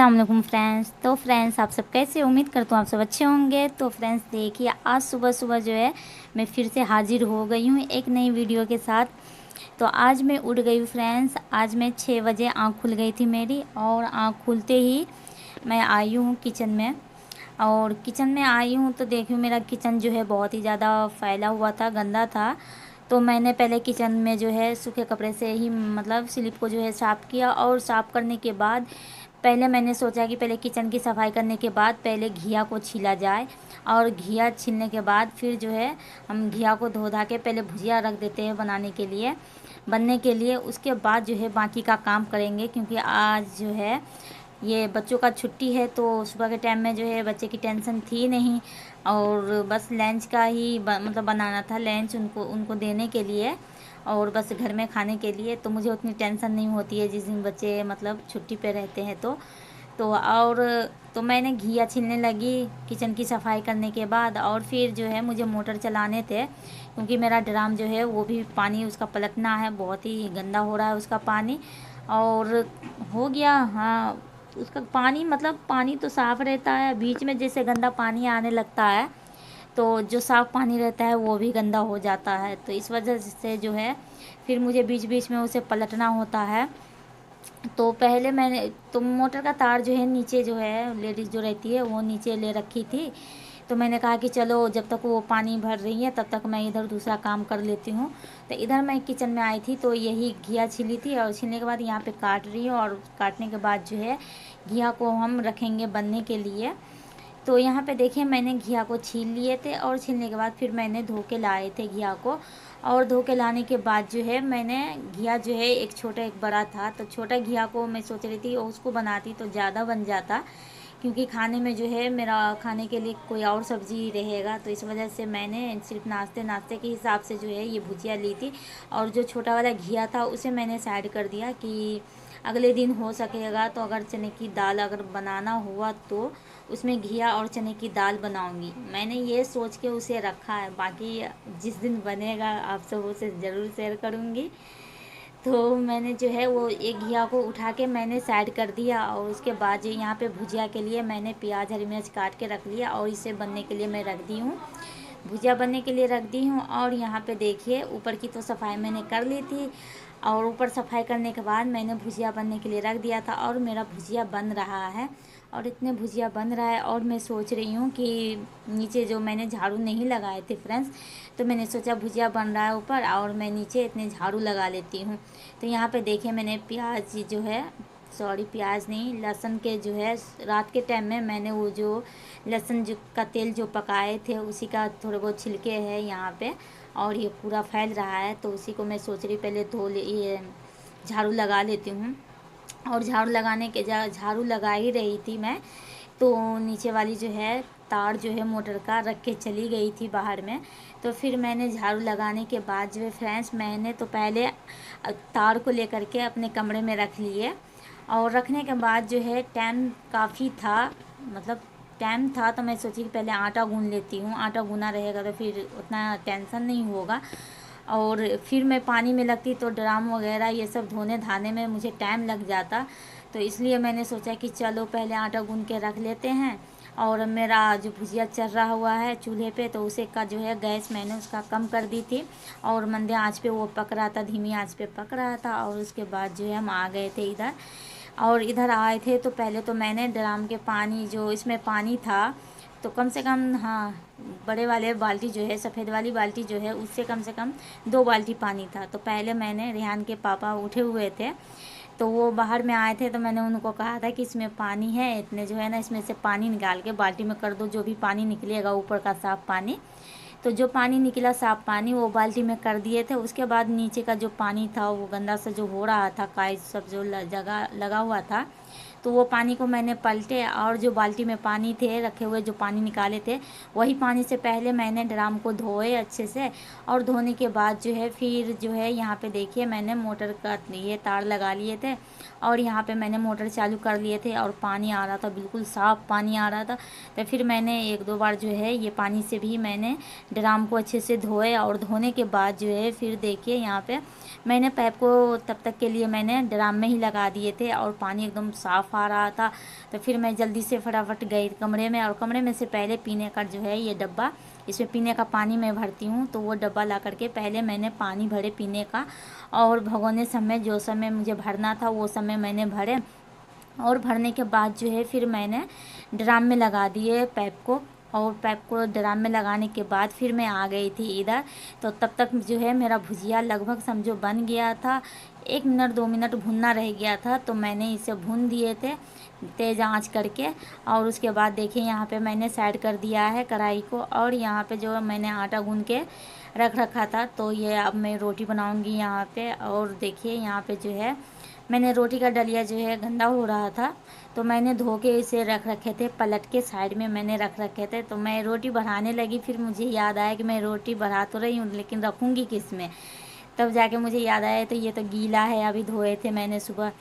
अस्सलाम वालेकुम फ्रेंड्स। तो फ्रेंड्स आप सब कैसे, उम्मीद करता हूँ आप सब अच्छे होंगे। तो फ्रेंड्स देखिए, आज सुबह सुबह जो है मैं फिर से हाजिर हो गई हूँ एक नई वीडियो के साथ। तो आज मैं उठ गई हूँ फ्रेंड्स। आज मैं 6 बजे आँख खुल गई थी मेरी, और आँख खुलते ही मैं आई हूँ किचन में। और किचन में आई हूँ तो देखियो, मेरा किचन जो है बहुत ही ज़्यादा फैला हुआ था, गंदा था। तो मैंने पहले किचन में जो है सूखे कपड़े से ही मतलब स्लिप को जो है साफ़ किया, और साफ़ करने के बाद पहले मैंने सोचा कि पहले किचन की सफाई करने के बाद पहले घिया को छीला जाए, और घिया छीलने के बाद फिर जो है हम घिया को धो धा के पहले भुजिया रख देते हैं बनने के लिए। उसके बाद जो है बाकी का काम करेंगे, क्योंकि आज जो है ये बच्चों का छुट्टी है। तो सुबह के टाइम में जो है बच्चे की टेंशन थी नहीं, और बस लंच का ही मतलब बनाना था, लंच उनको उनको देने के लिए, और बस घर में खाने के लिए। तो मुझे उतनी टेंशन नहीं होती है जिस दिन बच्चे मतलब छुट्टी पे रहते हैं। तो मैंने घिया छीलने लगी किचन की सफाई करने के बाद। और फिर जो है मुझे मोटर चलाने थे, क्योंकि मेरा ड्राम जो है वो भी पानी उसका पलटना है, बहुत ही गंदा हो रहा है उसका पानी। और हो गया, हाँ, उसका पानी मतलब पानी तो साफ़ रहता है, बीच में जैसे गंदा पानी आने लगता है तो जो साफ़ पानी रहता है वो भी गंदा हो जाता है। तो इस वजह से जो है फिर मुझे बीच बीच में उसे पलटना होता है। तो पहले मैंने तो मोटर का तार जो है नीचे, जो है लेडीज़ जो रहती है वो नीचे ले रखी थी। तो मैंने कहा कि चलो जब तक वो पानी भर रही है तब तक मैं इधर दूसरा काम कर लेती हूँ। तो इधर मैं किचन में आई थी तो यही घिया छीली थी, और छीलने के बाद यहाँ पे काट रही हूँ, और काटने के बाद जो है घिया को हम रखेंगे बनने के लिए। तो यहाँ पे देखिए, मैंने घिया को छील लिए थे, और छीलने के बाद फिर मैंने धो के लाए थे घिया को। और धो के लाने के बाद जो है मैंने घिया जो है एक छोटा एक बड़ा था, तो छोटा घिया को मैं सोच रही थी उसको बनाती तो ज़्यादा बन जाता, क्योंकि खाने में जो है मेरा खाने के लिए कोई और सब्ज़ी रहेगा। तो इस वजह से मैंने सिर्फ नाश्ते नाश्ते के हिसाब से जो है ये भुजिया ली थी, और जो छोटा वाला घिया था उसे मैंने साइड कर दिया कि अगले दिन हो सकेगा तो अगर चने की दाल अगर बनाना हुआ तो उसमें घिया और चने की दाल बनाऊंगी। मैंने ये सोच के उसे रखा है, बाकी जिस दिन बनेगा आप सब उसे ज़रूर शेयर करूँगी। तो मैंने जो है वो एक घिया को उठा के मैंने साइड कर दिया, और उसके बाद जो यहाँ पे भुजिया के लिए मैंने प्याज हरी मिर्च काट के रख लिया, और इसे बनने के लिए मैं रख दी हूँ, भुजिया बनने के लिए रख दी हूँ। और यहाँ पे देखिए ऊपर की तो सफाई मैंने कर ली थी, और ऊपर सफाई करने के बाद मैंने भुजिया बनने के लिए रख दिया था, और मेरा भुजिया बन रहा है, और इतने भुजिया बन रहा है। और मैं सोच रही हूँ कि नीचे जो मैंने झाड़ू नहीं लगाए थे फ्रेंड्स, तो मैंने सोचा भुजिया बन रहा है ऊपर और मैं नीचे इतने झाड़ू लगा लेती हूँ। तो यहाँ पे देखिए मैंने प्याज जो है, सॉरी प्याज नहीं, लहसुन के जो है रात के टाइम में मैंने वो जो लहसुन जो का तेल जो पकाए थे उसी का थोड़े बहुत छिलके है यहाँ पे, और ये पूरा फैल रहा है। तो उसी को मैं सोच रही पहले धो ले, ये झाड़ू लगा लेती हूँ। और झाड़ू लगा ही रही थी मैं, तो नीचे वाली जो है तार जो है मोटर का रख के चली गई थी बाहर में। तो फिर मैंने झाड़ू लगाने के बाद जो है फ्रेंड्स, मैंने तो पहले तार को लेकर के अपने कमरे में रख लिए, और रखने के बाद जो है टाइम काफ़ी था, मतलब टाइम था, तो मैं सोची कि पहले आटा गूँध लेती हूँ, आटा गूँधा रहेगा तो फिर उतना टेंशन नहीं होगा। और फिर मैं पानी में लगती तो ड्राम वगैरह ये सब धोने धाने में मुझे टाइम लग जाता। तो इसलिए मैंने सोचा कि चलो पहले आटा गूँध के रख लेते हैं। और मेरा जो भुजिया चल रहा हुआ है चूल्हे पे, तो उसे का जो है गैस मैंने उसका कम कर दी थी, और मंदे आंच पे वो पक रहा था, धीमी आंच पे पक रहा था। और उसके बाद जो है हम आ गए थे इधर, और इधर आए थे तो पहले तो मैंने ड्राम के पानी जो इसमें पानी था, तो कम से कम, हाँ, बड़े वाले बाल्टी जो है, सफ़ेद वाली बाल्टी जो है, उससे कम से कम 2 बाल्टी पानी था। तो पहले मैंने, रेहान के पापा उठे हुए थे तो वो बाहर में आए थे, तो मैंने उनको कहा था कि इसमें पानी है, इतने जो है ना इसमें से पानी निकाल के बाल्टी में कर दो, जो भी पानी निकलेगा ऊपर का साफ़ पानी। तो जो पानी निकला साफ़ पानी वो बाल्टी में कर दिए थे। उसके बाद नीचे का जो पानी था वो गंदा सा जो हो रहा था, काई सब जो जगह लगा हुआ था, तो वो पानी को मैंने पलटे, और जो बाल्टी में पानी थे रखे हुए, जो पानी निकाले थे, वही पानी से पहले मैंने ड्राम को धोए अच्छे से। और धोने के बाद जो है फिर जो है यहाँ पे देखिए मैंने मोटर का ये तार लगा लिए थे, और यहाँ पे मैंने मोटर चालू कर लिए थे, और पानी आ रहा था, बिल्कुल साफ़ पानी आ रहा था। तो फिर मैंने 1-2 बार जो है ये पानी से भी मैंने ड्राम को अच्छे से धोए, और धोने के बाद जो है फिर देखिए यहाँ पे मैंने पाइप को तब तक के लिए मैंने ड्राम में ही लगा दिए थे, और पानी एकदम साफ़ भाप आ रहा था। तो फिर मैं जल्दी से फटाफट गई कमरे में, और कमरे में से पहले पीने का जो है ये डब्बा, इसमें पीने का पानी मैं भरती हूँ, तो वो डब्बा ला करके पहले मैंने पानी भरे पीने का, और भगोने समय जो समय मुझे भरना था वो समय मैंने भरे। और भरने के बाद जो है फिर मैंने ड्राम में लगा दिए पाइप को, और पाइप को ड्राम में लगाने के बाद फिर मैं आ गई थी इधर। तो तब तक जो है मेरा भुजिया लगभग समझो बन गया था, 1 मिनट 2 मिनट भुनना रह गया था, तो मैंने इसे भून दिए थे तेज़ आंच करके। और उसके बाद देखिए यहाँ पे मैंने साइड कर दिया है कढ़ाई को, और यहाँ पे जो मैंने आटा गूंद के रख रखा था, तो ये अब मैं रोटी बनाऊँगी यहाँ पे। और देखिए यहाँ पे जो है मैंने रोटी का डलिया जो है गंदा हो रहा था, तो मैंने धो के इसे रख रखे थे, पलट के साइड में मैंने रख रखे थे। तो मैं रोटी बढ़ाने लगी, फिर मुझे याद आया कि मैं रोटी बढ़ा तो रही हूँ लेकिन रखूँगी किस में। तब जाके मुझे याद आया तो ये तो गीला है, अभी धोए थे मैंने सुबह।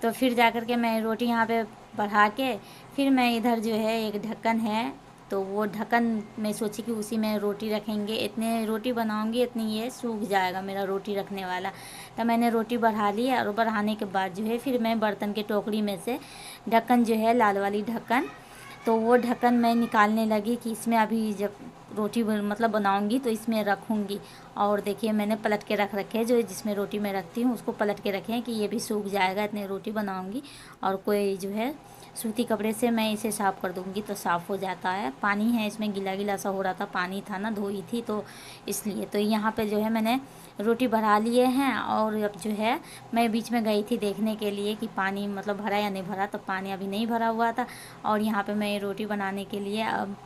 तो फिर जा कर के मैं रोटी यहाँ पे बढ़ा के, फिर मैं इधर जो है एक ढक्कन है, तो वो ढक्कन मैं सोची कि उसी में रोटी रखेंगे, इतने रोटी बनाऊंगी इतनी ये सूख जाएगा मेरा रोटी रखने वाला। तो मैंने रोटी बढ़ा ली, और बढ़ाने के बाद जो है फिर मैं बर्तन के टोकरी में से ढक्कन जो है लाल वाली ढक्कन, तो वो ढक्कन मैं निकालने लगी कि इसमें अभी जब रोटी मतलब बनाऊंगी तो इसमें रखूंगी। और देखिए मैंने पलट के रख रखे हैं, जो जिसमें रोटी मैं रखती हूँ उसको पलट के रखे हैं कि ये भी सूख जाएगा, इतने रोटी बनाऊंगी। और कोई जो है सूती कपड़े से मैं इसे साफ़ कर दूंगी तो साफ़ हो जाता है। पानी है इसमें, गीला गीला सा हो रहा था, पानी था ना, धोई थी तो इसलिए। तो यहाँ पे जो है मैंने रोटी बढ़ा लिए हैं, और अब जो है मैं बीच में गई थी देखने के लिए कि पानी मतलब भरा या नहीं भरा, तो पानी अभी नहीं भरा हुआ था। और यहाँ पे मैं रोटी बनाने के लिए अब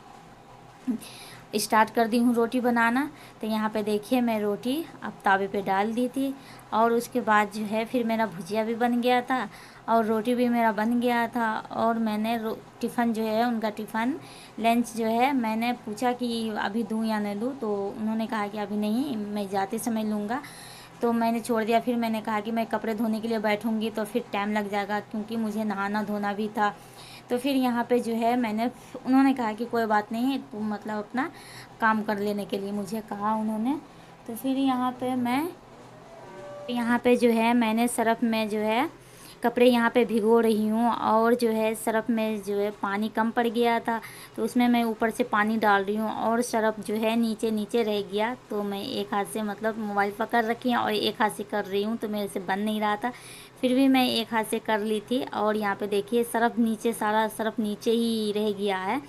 स्टार्ट कर दी हूँ रोटी बनाना। तो यहाँ पे देखिए मैं रोटी अब तावे पे डाल दी थी, और उसके बाद जो है फिर मेरा भुजिया भी बन गया था, और रोटी भी मेरा बन गया था। और मैंने टिफ़िन जो है उनका टिफ़िन लंच जो है मैंने पूछा कि अभी दूँ या नहीं दूँ, तो उन्होंने कहा कि अभी नहीं, मैं जाते समय लूँगा। तो मैंने छोड़ दिया। फिर मैंने कहा कि मैं कपड़े धोने के लिए बैठूँगी तो फिर टाइम लग जाएगा, क्योंकि मुझे नहाना धोना भी था। तो फिर यहाँ पे जो है उन्होंने कहा कि कोई बात नहीं, तुम मतलब अपना काम कर लेने के लिए मुझे कहा उन्होंने। तो फिर यहाँ पे जो है मैंने सरफ़ में जो है कपड़े यहाँ पे भिगो रही हूँ, और जो है सरफ़ में जो है पानी कम पड़ गया था, तो उसमें मैं ऊपर से पानी डाल रही हूँ, और सरफ़ जो है नीचे नीचे रह गया। तो मैं एक हाथ से मतलब मोबाइल पकड़ रखी है और एक हाथ से कर रही हूँ, तो मेरे से बन नहीं रहा था, फिर भी मैं एक हाथ से कर ली थी। और यहाँ पे देखिए सरफ़ नीचे, सारा सरफ़ नीचे ही रह गया है,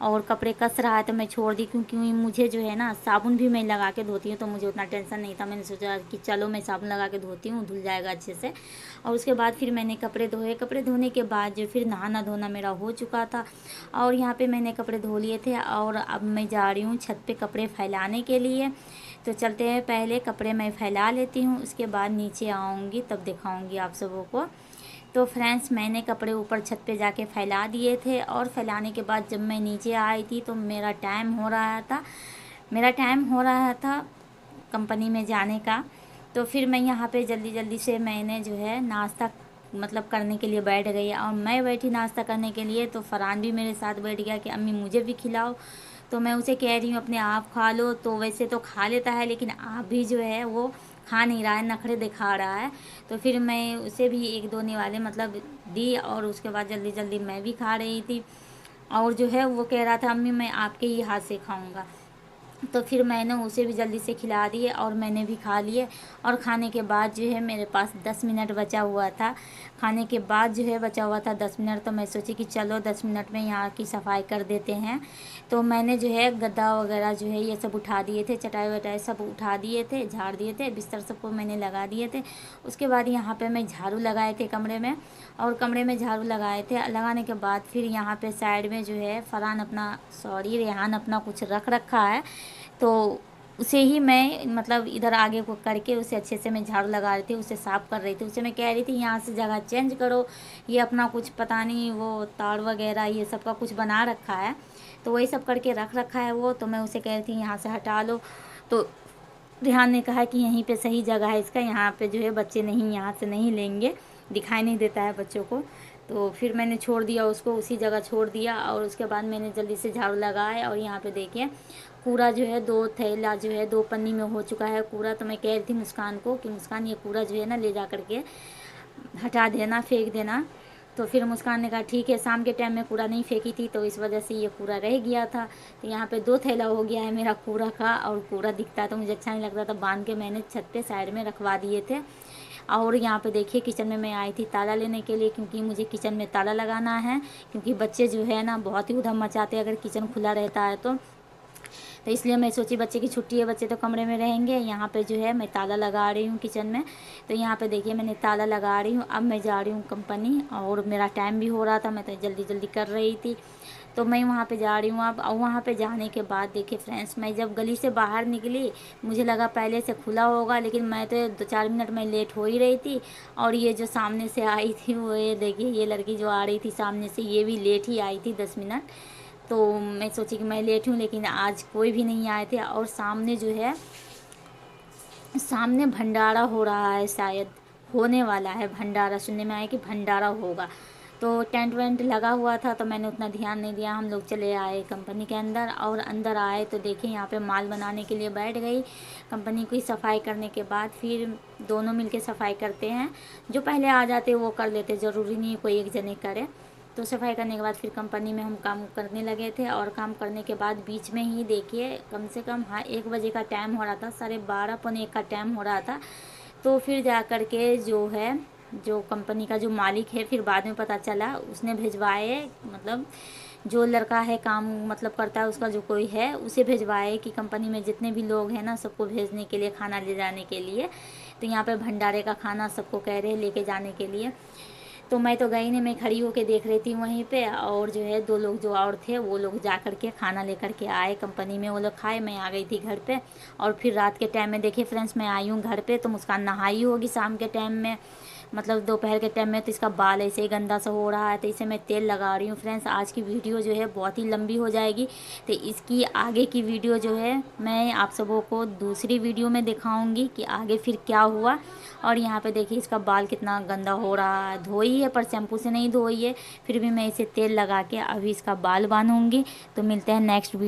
और कपड़े कस रहा है तो मैं छोड़ दी, क्योंकि मुझे जो है ना साबुन भी मैं लगा के धोती हूँ, तो मुझे उतना टेंशन नहीं था। मैंने सोचा कि चलो मैं साबुन लगा के धोती हूँ, धुल जाएगा अच्छे से। और उसके बाद फिर मैंने कपड़े धोए। कपड़े धोने के बाद जो फिर नहाना धोना मेरा हो चुका था, और यहाँ पे मैंने कपड़े धो लिए थे, और अब मैं जा रही हूँ छत पे कपड़े फैलाने के लिए। तो चलते हैं, पहले कपड़े मैं फैला लेती हूँ, उसके बाद नीचे आऊँगी तब दिखाऊँगी आप सबों को। तो फ्रेंड्स मैंने कपड़े ऊपर छत पे जाके फैला दिए थे, और फैलाने के बाद जब मैं नीचे आई थी तो मेरा टाइम हो रहा था कंपनी में जाने का। तो फिर मैं यहाँ पे जल्दी जल्दी से मैंने जो है नाश्ता मतलब करने के लिए बैठ गई, और मैं बैठी नाश्ता करने के लिए, तो फ़रहान भी मेरे साथ बैठ गया कि अम्मी मुझे भी खिलाओ। तो मैं उसे कह रही हूँ अपने आप खा लो, तो वैसे तो खा लेता है, लेकिन आप भी जो है वो खा नहीं रहा है, नखरे दिखा रहा है। तो फिर मैं उसे भी 1-2 निवाले मतलब दी, और उसके बाद जल्दी जल्दी मैं भी खा रही थी। और जो है वो कह रहा था अम्मी मैं आपके ही हाथ से खाऊंगा, तो फिर मैंने उसे भी जल्दी से खिला दिए, और मैंने भी खा लिए। और खाने के बाद जो है मेरे पास 10 मिनट बचा हुआ था, खाने के बाद जो है बचा हुआ था 10 मिनट, तो मैं सोची कि चलो 10 मिनट में यहाँ की सफाई कर देते हैं। तो मैंने जो है गद्दा वगैरह जो है ये सब उठा दिए थे, चटाई वटाई सब उठा दिए थे, झाड़ दिए थे, बिस्तर सबको मैंने लगा दिए थे। उसके बाद यहाँ पे मैं झाड़ू लगाए थे कमरे में, और कमरे में झाड़ू लगाए थे। लगाने के बाद फिर यहाँ पे साइड में जो है रेहान अपना कुछ रख रखा है, तो उसे ही मैं मतलब इधर आगे को करके उसे अच्छे से मैं झाड़ू लगा रही थी, उसे साफ़ कर रही थी। उसे मैं कह रही थी यहाँ से जगह चेंज करो, ये अपना कुछ पता नहीं वो तार वगैरह ये सब का कुछ बना रखा है, तो वही सब करके रख रखा है वो। तो मैं उसे कह रही थी यहाँ से हटा लो, तो रेहान ने कहा कि यहीं पे सही जगह है इसका, यहाँ पे जो है बच्चे नहीं, यहाँ से नहीं लेंगे, दिखाई नहीं देता है बच्चों को। तो फिर मैंने छोड़ दिया उसको, उसी जगह छोड़ दिया। और उसके बाद मैंने जल्दी से झाड़ू लगाया, और यहाँ पे देखिए कूड़ा जो है 2 थैला जो है 2 पन्नी में हो चुका है कूड़ा। तो मैं कह रही थी मुस्कान को कि मुस्कान ये कूड़ा जो है ना ले जा करके हटा देना, फेंक देना। तो फिर मुस्कान ने कहा ठीक है, शाम के टाइम में कूड़ा नहीं फेंकी थी तो इस वजह से ये कूड़ा रह गया था। तो यहाँ पे 2 थैला हो गया है मेरा कूड़ा का, और कूड़ा दिखता तो मुझे अच्छा नहीं लगता था, बांध के मैंने छत पे साइड में रखवा दिए थे। और यहाँ पे देखिए किचन में मैं आई थी ताला लेने के लिए, क्योंकि मुझे किचन में ताला लगाना है, क्योंकि बच्चे जो है ना बहुत ही उधम मचाते हैं अगर किचन खुला रहता है तो इसलिए मैं सोची बच्चे की छुट्टी है, बच्चे तो कमरे में रहेंगे। यहाँ पे जो है मैं ताला लगा रही हूँ किचन में। तो यहाँ पे देखिए मैंने ताला लगा रही हूँ। अब मैं जा रही हूँ कंपनी, और मेरा टाइम भी हो रहा था, मैं तो जल्दी जल्दी कर रही थी, तो मैं वहाँ पे जा रही हूँ अब। और वहाँ पे जाने के बाद देखिए फ्रेंड्स, मैं जब गली से बाहर निकली मुझे लगा पहले से खुला होगा, लेकिन मैं तो 2-4 मिनट में लेट हो ही रही थी। और ये जो सामने से आई थी वो, ये देखिए ये लड़की जो आ रही थी सामने से, ये भी लेट ही आई थी 10 मिनट। तो मैं सोची कि मैं लेट हूँ, लेकिन आज कोई भी नहीं आए थे। और सामने जो है, सामने भंडारा हो रहा है, शायद होने वाला है भंडारा, सुनने में आया कि भंडारा होगा। तो टेंट वेंट लगा हुआ था तो मैंने उतना ध्यान नहीं दिया, हम लोग चले आए कंपनी के अंदर। और अंदर आए तो देखिए यहाँ पे माल बनाने के लिए बैठ गई। कंपनी की सफाई करने के बाद फिर दोनों मिलके सफाई करते हैं, जो पहले आ जाते वो कर लेते, ज़रूरी नहीं कोई एक जने करे। तो सफाई करने के बाद फिर कंपनी में हम काम करने लगे थे। और काम करने के बाद बीच में ही देखिए कम से कम 1 बजे का टाइम हो रहा था, 12:30 पौने 1 का टाइम हो रहा था। तो फिर जा कर के जो है, जो कंपनी का जो मालिक है, फिर बाद में पता चला उसने भिजवाए, मतलब जो लड़का है काम मतलब करता है उसका जो कोई है, उसे भिजवाए कि कंपनी में जितने भी लोग हैं ना सबको भेजने के लिए, खाना ले जाने के लिए। तो यहाँ पे भंडारे का खाना सबको कह रहे लेके जाने के लिए। तो मैं तो गई नहीं, मैं खड़ी होके देख रही थी वहीं पे। और जो है 2 लोग जो और थे वो लोग जा कर के खाना लेकर के आए कंपनी में, वो लोग खाए, मैं आ गई थी घर पे। और फिर रात के टाइम में देखिए फ्रेंड्स, मैं आई हूँ घर पे तो मुस्कान नहाई होगी शाम के टाइम में, मतलब दोपहर के टाइम में। तो इसका बाल ऐसे ही गंदा सा हो रहा है, तो इसे मैं तेल लगा रही हूँ। फ्रेंड्स आज की वीडियो जो है बहुत ही लंबी हो जाएगी, तो इसकी आगे की वीडियो जो है मैं आप सबों को दूसरी वीडियो में दिखाऊंगी कि आगे फिर क्या हुआ। और यहाँ पे देखिए इसका बाल कितना गंदा हो रहा है, धोई है पर शैम्पू से नहीं धोई है, फिर भी मैं इसे तेल लगा के अभी इसका बाल बांधूंगी। तो मिलते हैं नेक्स्ट वीडियो।